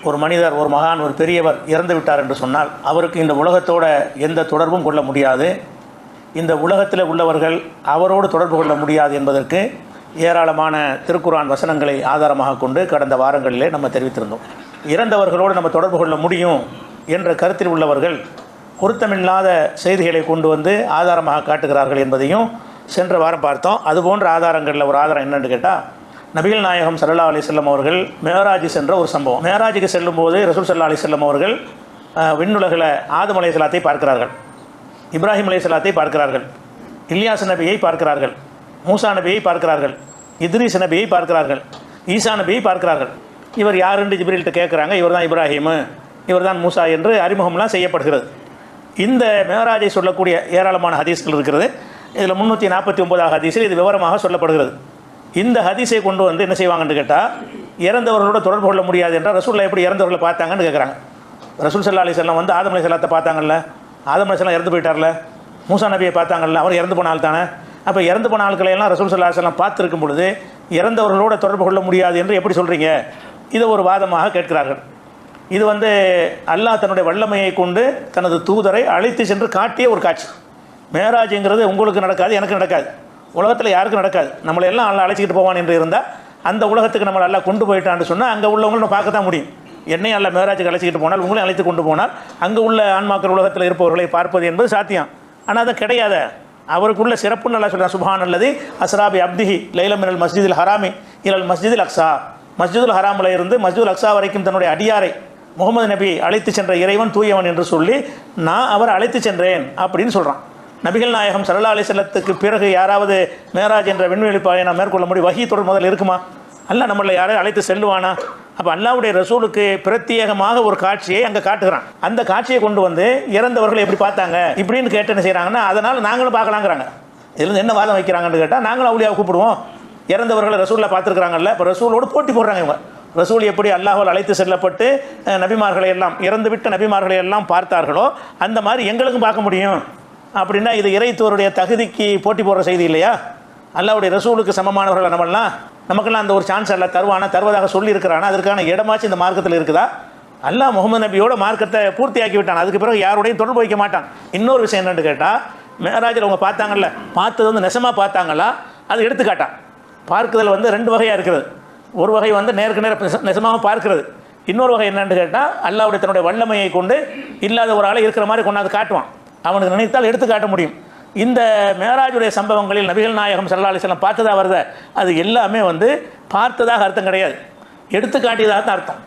ஒரு மனிதர், ஒரு மகான், ஒரு பெரியவர் இறந்து விட்டார் என்று சொன்னால் அவருக்கு இந்த உலகத்தோட எந்த தொடர்பும் கொள்ள முடியாது, இந்த உலகத்தில் உள்ளவர்கள் அவரோடு தொடர்பு கொள்ள முடியாது என்பதற்கு ஏராளமான திருக்குர்ஆன் வசனங்களை ஆதாரமாக கொண்டு கடந்த வாரங்களிலே நம்ம தெரிவித்திருந்தோம். இறந்தவர்களோடு நம்ம தொடர்பு கொள்ள முடியும் என்ற கருத்தில் உள்ளவர்கள் பொருத்தமில்லாத செய்திகளை கொண்டு வந்து ஆதாரமாக காட்டுகிறார்கள் என்பதையும் சென்ற வாரம் பார்த்தோம். அதுபோன்ற ஆதாரங்களில் ஒரு ஆதாரம் என்னென்னு கேட்டால், நபிகள் நாயகம் ஸல்லல்லாஹு அலைஹி வஸல்லம் அவர்கள் மேராஜ் சென்ற ஒரு சம்பவம். மேராஜுக்கு செல்லும்போது ரசூல் ஸல்லல்லாஹு அலைஹி வஸல்லம் அவர்கள் விண்ணுலகில் ஆதம் அலைஹிஸ்ஸலாத்தை பார்க்கிறார்கள், இப்ராஹிம் அலைஹிஸ்ஸலாத்தை பார்க்கிறார்கள், இல்யாஸ் நபியை பார்க்கிறார்கள், மூசா நபியை பார்க்கிறார்கள், இத்ரீஸ் நபியை பார்க்கிறார்கள், ஈசா நபியை பார்க்கிறார்கள். இவர் யாருன்னு ஜிப்ரீல்கிட்ட கேட்குறாங்க. இவர் தான் இப்ராஹிம், இவர் தான் மூசா என்று அறிமுகம்லாம் செய்யப்படுகிறது. இந்த மேராஜை சொல்லக்கூடிய ஏராளமான ஹதீஸ்கள் இருக்கிறது. இதில் 349 ஹதீஸில் இது விவரமாக சொல்லப்படுகிறது. இந்த ஹதீஸை கொண்டு வந்து என்ன செய்வாங்கன்னு கேட்டால், இறந்தவர்களோட தொடர்பு கொள்ள முடியாது என்றால் ரசூலுல்லாஹ் எப்படி இறந்தவர்களை பார்த்தாங்கன்னு கேட்குறாங்க. ரசூல் ஸல்லல்லாஹு அலைஹி வஸல்லம் வந்து ஆதம் அலைஹிஸ்ஸலாத்தை பார்த்தாங்கல்ல, ஆதம் அலைஹிஸ்ஸலாம் இறந்து போயிட்டார்ல, மூசா நபியை பார்த்தாங்கல்ல, அவர் இறந்து போன ஆள் தானே. அப்போ இறந்து போன ஆட்களையெல்லாம் ரசூல் ஸல்லல்லாஹு அலைஹி வஸல்லம் பார்த்துருக்கும் பொழுது இறந்தவர்களோட தொடர்பு கொள்ள முடியாது என்று எப்படி சொல்கிறீங்க? இதை ஒரு வாதமாக கேட்கிறார்கள். இது வந்து அல்லாஹ் தன்னுடைய வல்லமையை கொண்டு தனது தூதரை அழைத்து சென்று காட்டிய ஒரு காட்சி. மேராஜுங்கிறது உங்களுக்கு நடக்காது, எனக்கு நடக்காது, உலகத்தில் யாருக்கும் நடக்காது. நம்மளை எல்லாம் அல்லா அழைச்சிக்கிட்டு போவான் என்று இருந்தால் அந்த உலகத்துக்கு நம்மளை எல்லாம் கொண்டு போயிட்டான்னு சொன்னால் அங்கே உள்ளவங்களை நம்ம பார்க்க தான் முடியும். என்னையும் அல்ல மேராஜுக்கு அழைச்சிக்கிட்டு போனால், உங்களையும் அழைத்து கொண்டு போனால் அங்கே உள்ள ஆன்மாக்கள் உலகத்தில் இருப்பவர்களை பார்ப்பது என்பது சாத்தியம். ஆனால் அது கிடையாது. அவருக்குள்ள சிறப்புன்னு நல்லா சொல்கிறார். சுப்ஹான் அல்லது அஸ்ராபி அப்திஹி லைலம் மினல் மஸ்ஜிதில் ஹராமி இலல் மஸ்ஜிதில் அக்ஸா. மஸ்ஜிதுல் ஹராமில் இருந்து மஸ்ஜிதுல் அக்ஸா வரைக்கும் தன்னுடைய அடியாரை முகமது நபி அழைத்து சென்ற இறைவன் தூயவன் என்று சொல்லி நான் அவர் அழைத்து சென்றேன் அப்படின்னு சொல்கிறான். நபிகள் நாயகம் ஸல்லல்லாஹு அலைஹி வஸல்லத்துக்கு பிறகு யாராவது மேராஜ் என்ற விண்வெளி பயணம் மேற்கொள்ள முடியும்? வஹீ தொடர் முதல் இருக்குமா? அல்லாஹ் நம்மளை யாரையும் அழைத்து செல்லுவானா? அப்போ அல்லாஹ்வுடைய ரசூலுக்கு பிரத்யேகமாக ஒரு காட்சியை அங்கே காட்டுகிறான். அந்த காட்சியை கொண்டு வந்து இறந்தவர்கள் எப்படி பார்த்தாங்க இப்படின்னு கேட்டு என்ன செய்கிறாங்கன்னா, அதனால் நாங்களும் பார்க்கலாங்கிறாங்க. இதுலேருந்து என்ன வாதம் வைக்கிறாங்கன்னு கேட்டால், நாங்களும் அவுலியாவை கூப்பிடுவோம், இறந்தவர்களை ரசூலில் பார்த்துருக்குறாங்கல்ல, இப்போ ரசூலோடு போட்டி போடுறாங்க இவங்க. ரசூல் எப்படி அல்லாஹ்வால் அழைத்து செல்லப்பட்டு நபிமார்களை எல்லாம், இறந்துவிட்ட நபிமார்களை எல்லாம் பார்த்தார்களோ அந்த மாதிரி எங்களுக்கும் பார்க்க முடியும் அப்படின்னா இது இறைத்தோருடைய தகுதிக்கு போட்டி போடுற செய்தி இல்லையா? அல்லாஹ்வுடைய ரசூலுக்கு சமமானவர்கள் நம்மெல்லாம், நமக்கெல்லாம் அந்த ஒரு சான்ஸ் அல்ல தருவானா, தருவதாக சொல்லி இருக்கிறானா? அதற்கான இடமாச்சு இந்த மார்க்கத்தில் இருக்குதா? அல்லாஹ் முகமது நபியோட மார்க்கத்தை பூர்த்தியாக்கி விட்டான். அதுக்கு பிறகு யாரோடையும் தொடர்பு வைக்க மாட்டான். இன்னொரு விஷயம் என்னென்னு கேட்டால், மேராஜில் அவங்க பார்த்தாங்கல்ல, பார்த்தது வந்து நெசமாக பார்த்தாங்களா? அது எடுத்துக்காட்டான். பார்க்குதல் வந்து ரெண்டு வகையாக இருக்கிறது. ஒரு வகை வந்து நேருக்கு நேர நெசமாக பார்க்கிறது. இன்னொரு வகை என்னென்னு கேட்டால், அல்லாஹ்வுடைய தன்னுடைய வல்லமையை கொண்டு இல்லாத ஒரு ஆளை இருக்கிற மாதிரி கொண்டாந்து காட்டுவான். அவனுக்கு நினைத்தால் எடுத்து காட்ட முடியும். இந்த மேராஜுடைய சம்பவங்களில் நபிகள் நாயகம் ஸல்லல்லாஹு அலைஹி வஸல்லம் பார்த்ததா வருது, அது எல்லாமே வந்து பார்த்ததாக அர்த்தம் கிடையாது, எடுத்து காட்டியதாக தான் அர்த்தம்.